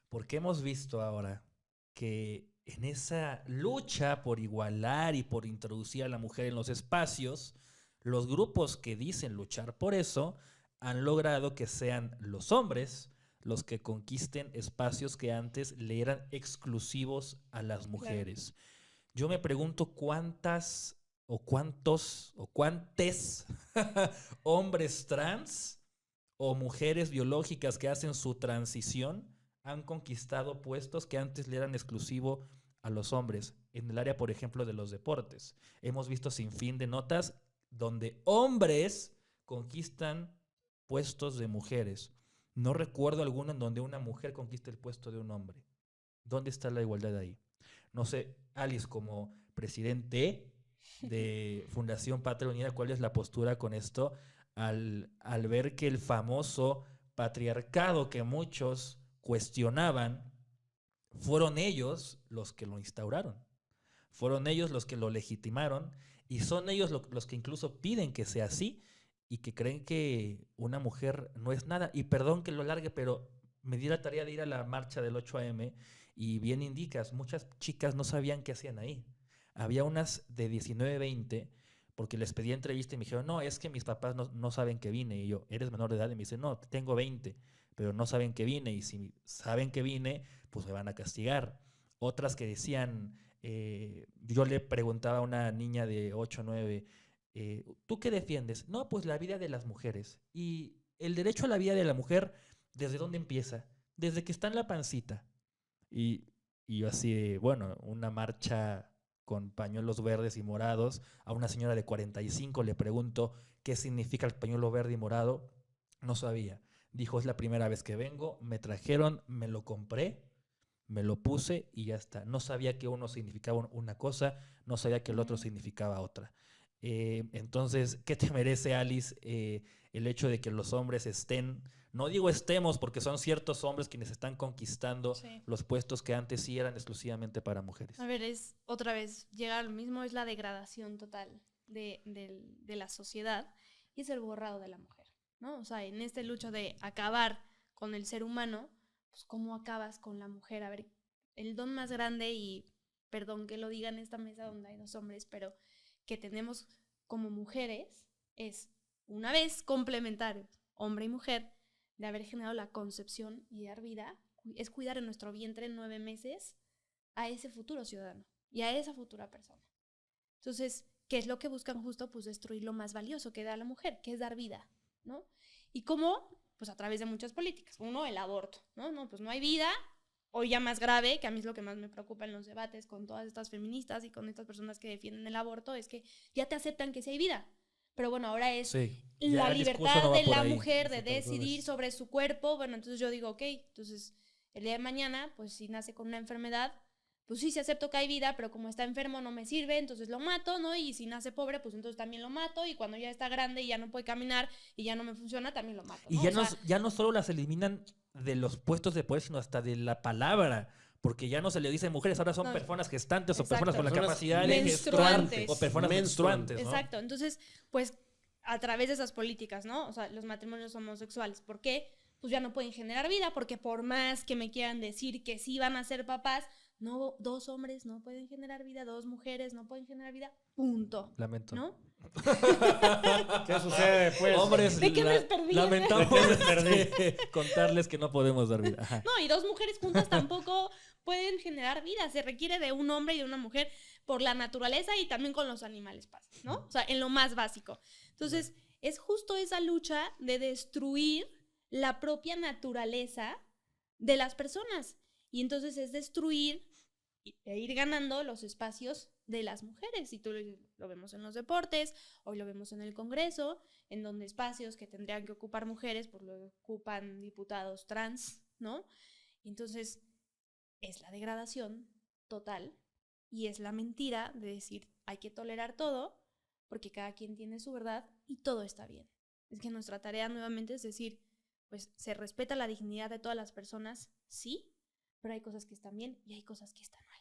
Porque hemos visto ahora que en esa lucha por igualar y por introducir a la mujer en los espacios, los grupos que dicen luchar por eso han logrado que sean los hombres los que conquisten espacios que antes le eran exclusivos a las mujeres. Claro. Yo me pregunto cuántas o cuántos o cuántes hombres trans o mujeres biológicas que hacen su transición han conquistado puestos que antes le eran exclusivos a los hombres en el área, por ejemplo, de los deportes. Hemos visto sin fin de notas donde hombres conquistan puestos de mujeres. No recuerdo alguno en donde una mujer conquiste el puesto de un hombre. ¿Dónde está la igualdad ahí? No sé, Alice, como presidente de Fundación Patria Unida, ¿cuál es la postura con esto al ver que el famoso patriarcado que muchos cuestionaban, fueron ellos los que lo instauraron? Fueron ellos los que lo legitimaron y son ellos los que incluso piden que sea así y que creen que una mujer no es nada. Y perdón que lo largue, pero me di la tarea de ir a la marcha del 8 AM y bien indicas, muchas chicas no sabían qué hacían ahí. Había unas de 19, 20, porque les pedí entrevista y me dijeron, no, es que mis papás no saben que vine. Y yo, ¿eres menor de edad? Y me dice, no, tengo 20, pero no saben que vine. Y si saben que vine, pues me van a castigar. Otras que decían, yo le preguntaba a una niña de 8 o 9, ¿tú qué defiendes? No, pues la vida de las mujeres. Y el derecho a la vida de la mujer, ¿desde dónde empieza? Desde que está en la pancita. Y yo así, bueno, una marcha con pañuelos verdes y morados. A una señora de 45 le pregunto qué significa el pañuelo verde y morado. No sabía. Dijo, es la primera vez que vengo, me trajeron, me lo compré, me lo puse y ya está. No sabía que uno significaba una cosa, no sabía que el otro significaba otra. Entonces, ¿qué te merece, Alice, el hecho de que los hombres estén, no digo estemos, porque son ciertos hombres quienes están conquistando los puestos que antes sí eran exclusivamente para mujeres?
A ver, es otra vez llegar a lo mismo, es la degradación total de la sociedad y es el borrado de la mujer, ¿no? O sea, en esta lucha de acabar con el ser humano, pues ¿cómo acabas con la mujer? A ver, el don más grande, y perdón que lo diga en esta mesa donde hay dos hombres, pero que tenemos como mujeres es, una vez complementarios, hombre y mujer, de haber generado la concepción y dar vida, es cuidar en nuestro vientre 9 meses a ese futuro ciudadano y a esa futura persona. Entonces, ¿qué es lo que buscan justo? Pues destruir lo más valioso que da la mujer, que es dar vida, ¿no? ¿Y cómo? Pues a través de muchas políticas. Uno, el aborto, ¿no? No, pues no hay vida. O ya más grave, que a mí es lo que más me preocupa en los debates con todas estas feministas y con estas personas que defienden el aborto, es que ya te aceptan que sí hay vida. Pero bueno, ahora es la libertad de la mujer de decidir sobre su cuerpo. Bueno, entonces yo digo, ok, entonces el día de mañana, pues si nace con una enfermedad, pues sí, acepto que hay vida, pero como está enfermo no me sirve, entonces lo mato, ¿no? Y si nace pobre, pues entonces también lo mato, y cuando ya está grande y ya no puede caminar y ya no me funciona, también lo mato, ¿no?
Y ya no solo las eliminan de los puestos de poder, sino hasta de la palabra, porque ya no se le dice mujeres, ahora son personas gestantes o personas con la capacidad de gestar o personas menstruantes, ¿no?
Exacto, entonces, pues a través de esas políticas, ¿no? O sea, los matrimonios homosexuales, ¿por qué? Pues ya no pueden generar vida, porque por más que me quieran decir que sí van a ser papás, no, 2 hombres no pueden generar vida, 2 mujeres no pueden generar vida, punto.
Lamento.
¿No?
¿Qué sucede después?
Hombres,
¿de qué me perdí?
Lamentamos contarles que no podemos dar vida. Ajá.
No, y 2 mujeres juntas tampoco pueden generar vida. Se requiere de un hombre y de una mujer por la naturaleza, y también con los animales pasa, ¿no? O sea, en lo más básico. Entonces, es justo esa lucha de destruir la propia naturaleza de las personas. Y entonces es destruir e ir ganando los espacios de las mujeres. Y tú lo vemos en los deportes, hoy lo vemos en el Congreso, en donde espacios que tendrían que ocupar mujeres, pues lo ocupan diputados trans, ¿no? Y entonces es la degradación total y es la mentira de decir hay que tolerar todo porque cada quien tiene su verdad y todo está bien. Es que nuestra tarea nuevamente es decir, pues se respeta la dignidad de todas las personas, sí, pero hay cosas que están bien y hay cosas que están mal.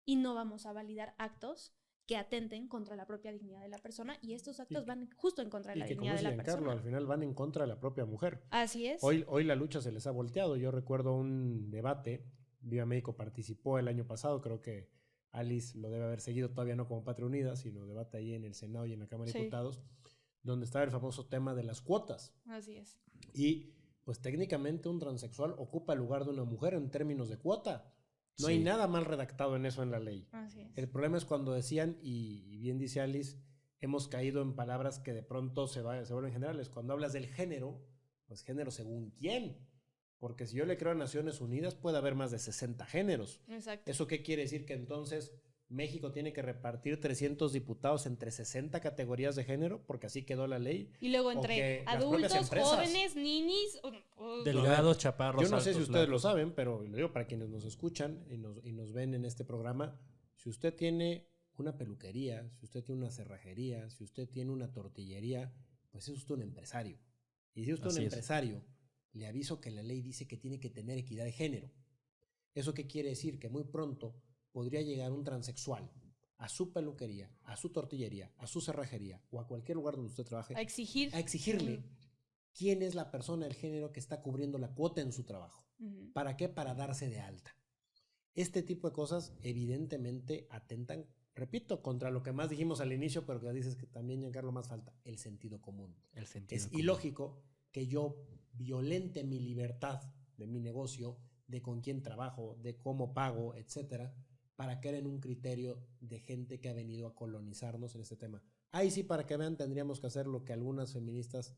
Y no vamos a validar actos que atenten contra la propia dignidad de la persona, y estos actos van justo en contra de la dignidad de la persona.
Carlos, al final van en contra de la propia mujer.
Así es.
Hoy la lucha se les ha volteado. Yo recuerdo un debate, Viva México participó el año pasado, creo que Alice lo debe haber seguido, todavía no como Patria Unida, sino debate ahí en el Senado y en la Cámara de Diputados, donde estaba el famoso tema de las cuotas.
Así es.
Y pues técnicamente un transexual ocupa el lugar de una mujer en términos de cuota. No hay nada mal redactado en eso en la ley.
Así es.
El problema es cuando decían, y bien dice Alice, hemos caído en palabras que de pronto se vuelven generales. Cuando hablas del género, pues género según quién. Porque si yo le creo a Naciones Unidas, puede haber más de 60 géneros.
Exacto.
¿Eso qué quiere decir? Que entonces México tiene que repartir 300 diputados entre 60 categorías de género, porque así quedó la ley.
Y luego entre adultos, jóvenes, ninis,
delgados, chaparros,
yo no
altos,
sé si ustedes lo saben, pero lo digo para quienes nos escuchan y nos ven en este programa. Si usted tiene una peluquería, si usted tiene una cerrajería, si usted tiene una tortillería, pues es usted un empresario. Y si usted es un empresario, le aviso que la ley dice que tiene que tener equidad de género. ¿Eso qué quiere decir? Que muy pronto podría llegar un transexual a su peluquería, a su tortillería, a su cerrajería o a cualquier lugar donde usted trabaje, a exigirle quién es la persona del género que está cubriendo la cuota en su trabajo. ¿Para qué? Para darse de alta. Este tipo de cosas evidentemente atentan, repito, contra lo que más dijimos al inicio, pero que dices que también, Giancarlo, más falta, el sentido común. Es ilógico que yo violente mi libertad de mi negocio, de con quién trabajo, de cómo pago, etcétera, para caer en un criterio de gente que ha venido a colonizarnos en este tema. Ahí sí, para que vean, tendríamos que hacer lo que algunas feministas,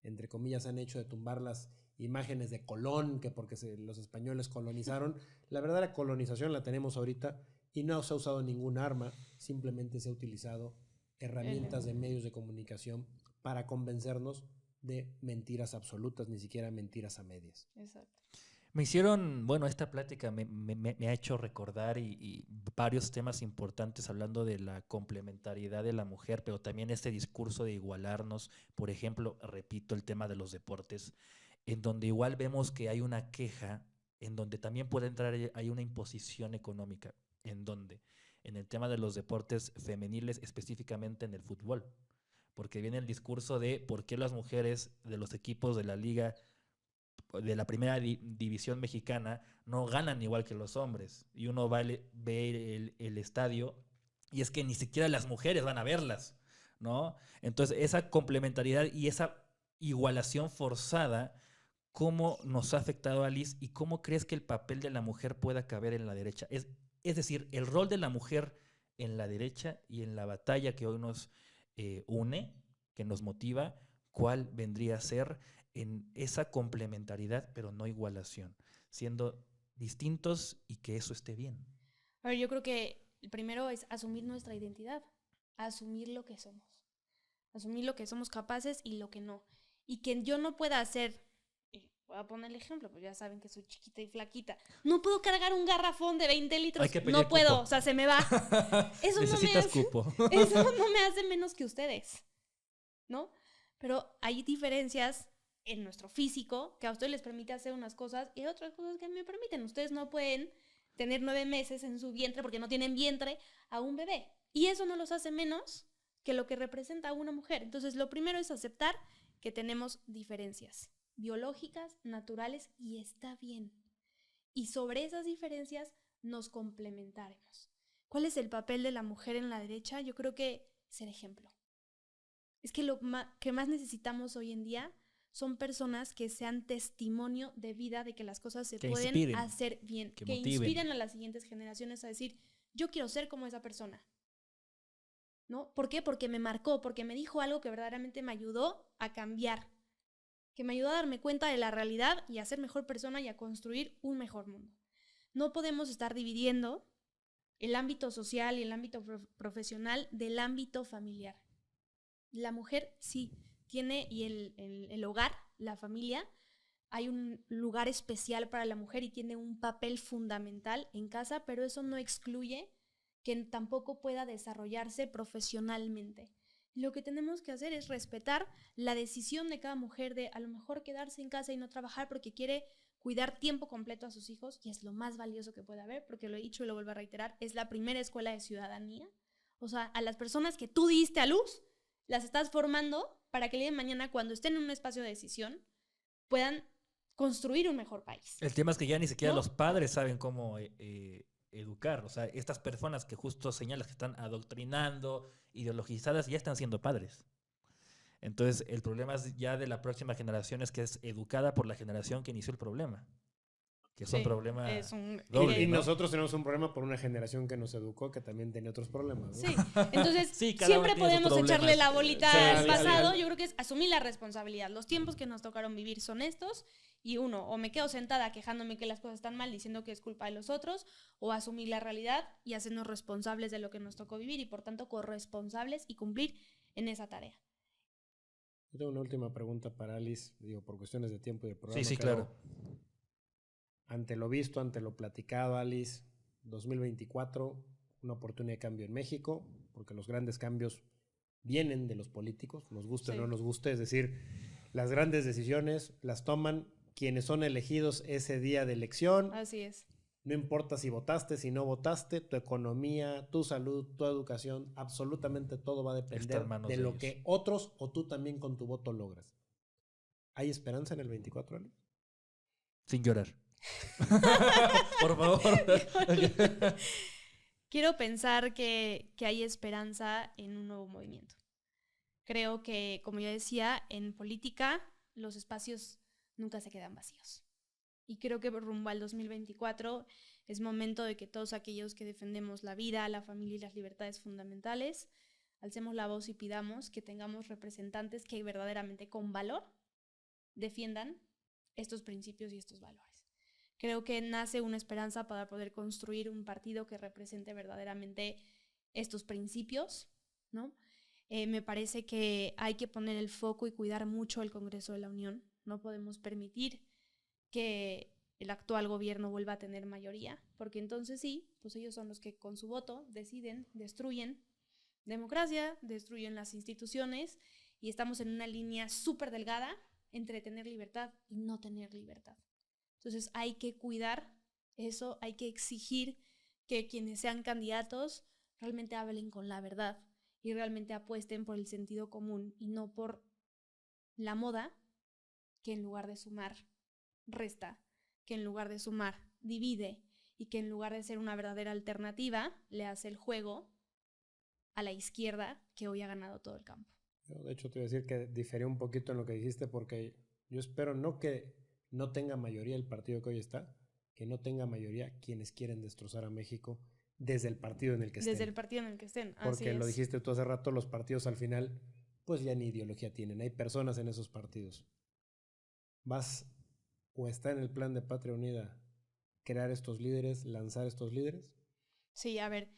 entre comillas, han hecho, de tumbar las imágenes de Colón, que porque los españoles colonizaron. La verdadera colonización la tenemos ahorita y no se ha usado ningún arma, simplemente se ha utilizado herramientas de medios de comunicación para convencernos de mentiras absolutas, ni siquiera mentiras a medias.
Exacto.
Me hicieron, bueno, esta plática me ha hecho recordar y varios temas importantes hablando de la complementariedad de la mujer, pero también este discurso de igualarnos. Por ejemplo, repito, el tema de los deportes, en donde igual vemos que hay una queja, en donde también puede entrar, hay una imposición económica, en donde, en el tema de los deportes femeniles, específicamente en el fútbol, porque viene el discurso de por qué las mujeres de los equipos de la liga de la primera división mexicana no ganan igual que los hombres. Y uno va a ver el estadio y es que ni siquiera las mujeres van a verlas, ¿no? Entonces, esa complementariedad y esa igualación forzada, ¿cómo nos ha afectado, Alice? ¿Y cómo crees que el papel de la mujer pueda caber en la derecha? Es decir, el rol de la mujer en la derecha y en la batalla que hoy nos une, que nos motiva, ¿cuál vendría a ser en esa complementariedad, pero no igualación, siendo distintos y que eso esté bien?
A ver, yo creo que el primero es asumir nuestra identidad, asumir lo que somos capaces y lo que no. Y que yo no pueda hacer, voy a poner el ejemplo, pues ya saben que soy chiquita y flaquita, no puedo cargar un garrafón de 20 litros, no puedo, cupo. O sea, se me va. Eso
necesitas cupo.
Eso no me hace menos que ustedes, ¿no? Pero hay diferencias en nuestro físico, que a ustedes les permite hacer unas cosas y otras cosas que me permiten. Ustedes no pueden tener 9 meses en su vientre porque no tienen vientre a un bebé. Y eso no los hace menos que lo que representa a una mujer. Entonces, lo primero es aceptar que tenemos diferencias biológicas, naturales, y está bien. Y sobre esas diferencias nos complementaremos. ¿Cuál es el papel de la mujer en la derecha? Yo creo que ser ejemplo. Es que lo que más necesitamos hoy en día son personas que sean testimonio de vida de que las cosas se pueden hacer bien, que inspiren a las siguientes generaciones a decir, yo quiero ser como esa persona, ¿no? ¿Por qué? Porque me marcó, porque me dijo algo que verdaderamente me ayudó a cambiar, que me ayudó a darme cuenta de la realidad y a ser mejor persona y a construir un mejor mundo. No podemos estar dividiendo el ámbito social y el ámbito profesional del ámbito familiar. La mujer sí tiene, y el hogar, la familia, hay un lugar especial para la mujer y tiene un papel fundamental en casa, pero eso no excluye que tampoco pueda desarrollarse profesionalmente. Lo que tenemos que hacer es respetar la decisión de cada mujer de a lo mejor quedarse en casa y no trabajar porque quiere cuidar tiempo completo a sus hijos, y es lo más valioso que puede haber, porque lo he dicho y lo vuelvo a reiterar, es la primera escuela de ciudadanía. O sea, a las personas que tú diste a luz, las estás formando para que el día de mañana, cuando estén en un espacio de decisión, puedan construir un mejor país.
El tema es que ya ni siquiera los padres saben cómo educar. O sea, estas personas que justo señalas que están adoctrinando, ideologizadas, ya están siendo padres. Entonces, el problema es ya de la próxima generación, es que es educada por la generación que inició el problema. que son problemas
doble, y nosotros tenemos un problema por una generación que nos educó que también tenía otros problemas, ¿no?
Sí, entonces siempre podemos echarle la bolita al pasado. Yo creo que es asumir la responsabilidad. Los tiempos que nos tocaron vivir son estos, y o me quedo sentada quejándome que las cosas están mal, diciendo que es culpa de los otros, o asumir la realidad y hacernos responsables de lo que nos tocó vivir y por tanto corresponsables y cumplir en esa tarea.
Yo tengo una última pregunta para Alice, por cuestiones de tiempo y de programa.
Sí, claro.
Ante lo visto, ante lo platicado, Alice, 2024, una oportunidad de cambio en México, porque los grandes cambios vienen de los políticos, nos guste o no nos guste, es decir, las grandes decisiones las toman quienes son elegidos ese día de elección.
Así es.
No importa si votaste, si no votaste, tu economía, tu salud, tu educación, absolutamente todo va a depender de lo que otros o tú también con tu voto logras. ¿Hay esperanza en el 24, Alice?
Sin llorar. Por favor.
Quiero pensar que hay esperanza en un nuevo movimiento. Creo que, como yo decía, en política los espacios nunca se quedan vacíos. Y creo que rumbo al 2024 es momento de que todos aquellos que defendemos la vida, la familia y las libertades fundamentales, alcemos la voz y pidamos que tengamos representantes que verdaderamente con valor defiendan estos principios y estos valores. Creo que nace una esperanza para poder construir un partido que represente verdaderamente estos principios, ¿no? Me parece que hay que poner el foco y cuidar mucho el Congreso de la Unión. No podemos permitir que el actual gobierno vuelva a tener mayoría, porque entonces sí, pues ellos son los que con su voto deciden, destruyen democracia, destruyen las instituciones, y estamos en una línea súper delgada entre tener libertad y no tener libertad. Entonces hay que cuidar eso, hay que exigir que quienes sean candidatos realmente hablen con la verdad y realmente apuesten por el sentido común y no por la moda, que en lugar de sumar resta, que en lugar de sumar divide, y que en lugar de ser una verdadera alternativa le hace el juego a la izquierda, que hoy ha ganado todo el campo.
De hecho, te iba a decir que diferí un poquito en lo que dijiste, porque yo espero no que no tenga mayoría el partido que hoy está, que no tenga mayoría quienes quieren destrozar a México desde el partido en el que estén.
Desde el partido en el que estén,
porque lo dijiste tú hace rato, los partidos al final pues ya ni ideología tienen, hay personas en esos partidos. ¿Vas o está en el plan de Patria Unida crear estos líderes, lanzar estos líderes?
Sí, a ver,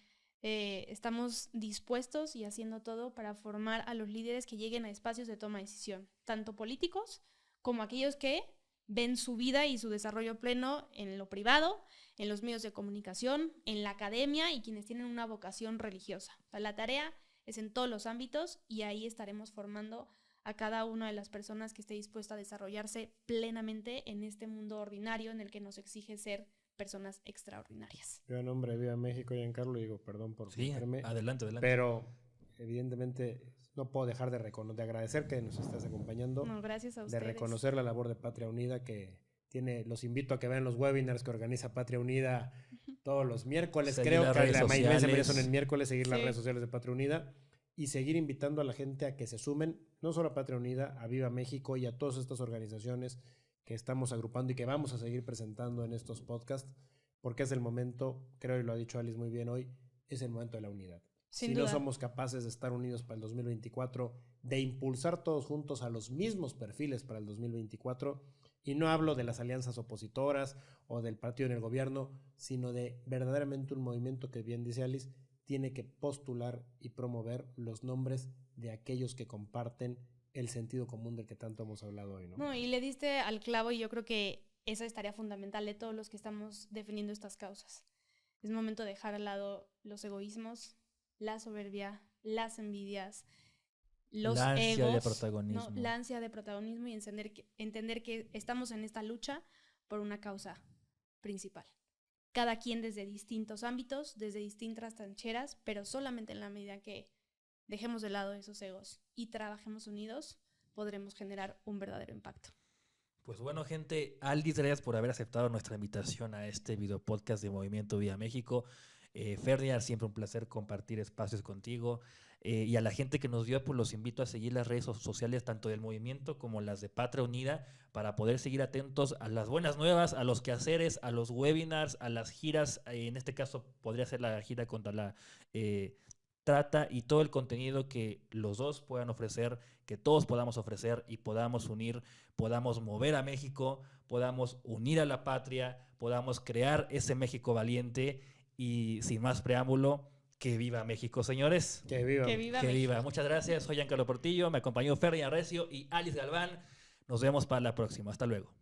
estamos dispuestos y haciendo todo para formar a los líderes que lleguen a espacios de toma de decisión, tanto políticos como aquellos que ven su vida y su desarrollo pleno en lo privado, en los medios de comunicación, en la academia y quienes tienen una vocación religiosa. O sea, la tarea es en todos los ámbitos y ahí estaremos formando a cada una de las personas que esté dispuesta a desarrollarse plenamente en este mundo ordinario en el que nos exige ser personas extraordinarias.
Yo en nombre de Viva México, Giancarlo, digo perdón por meterme.
Adelante.
Pero evidentemente no puedo dejar de agradecer que nos estés acompañando.
No, gracias a ustedes.
De reconocer la labor de Patria Unida, que los invito a que vean los webinars que organiza Patria Unida todos los miércoles. Creo que la mayoría son el miércoles, seguir las redes sociales de Patria Unida y seguir invitando a la gente a que se sumen, no solo a Patria Unida, a Viva México y a todas estas organizaciones que estamos agrupando y que vamos a seguir presentando en estos podcasts, porque es el momento, creo, y lo ha dicho Alice muy bien hoy, es el momento de la unidad. Si no somos capaces de estar unidos para el 2024, de impulsar todos juntos a los mismos perfiles para el 2024, y no hablo de las alianzas opositoras o del partido en el gobierno, sino de verdaderamente un movimiento que, bien dice Alice, tiene que postular y promover los nombres de aquellos que comparten el sentido común del que tanto hemos hablado hoy, ¿no?
No, y le diste al clavo, y yo creo que esa es tarea fundamental de todos los que estamos defendiendo estas causas. Es momento de dejar al lado los egoísmos, la soberbia, las envidias, los egos,
de protagonismo.
¿no? La ansia de protagonismo, y entender que estamos en esta lucha por una causa principal. Cada quien desde distintos ámbitos, desde distintas trincheras, pero solamente en la medida que dejemos de lado esos egos y trabajemos unidos, podremos generar un verdadero impacto.
Pues bueno, gente, Alice, gracias por haber aceptado nuestra invitación a este video podcast de Movimiento Viva México. Ferdinand, siempre un placer compartir espacios contigo. y a la gente que nos vio, pues los invito a seguir las redes sociales tanto del movimiento como las de Patria Unida para poder seguir atentos a las buenas nuevas, a los quehaceres, a los webinars, a las giras. En este caso podría ser la gira contra la trata y todo el contenido que los dos puedan ofrecer, que todos podamos ofrecer y podamos unir, podamos mover a México, podamos unir a la patria, podamos crear ese México valiente y sin más preámbulo, que viva México, señores.
Que viva.
Que viva
Que
México.
viva. Muchas gracias. Soy Giancarlo Portillo, me acompañó Ferry Arrecio y Alice Galván. Nos vemos para la próxima. Hasta luego.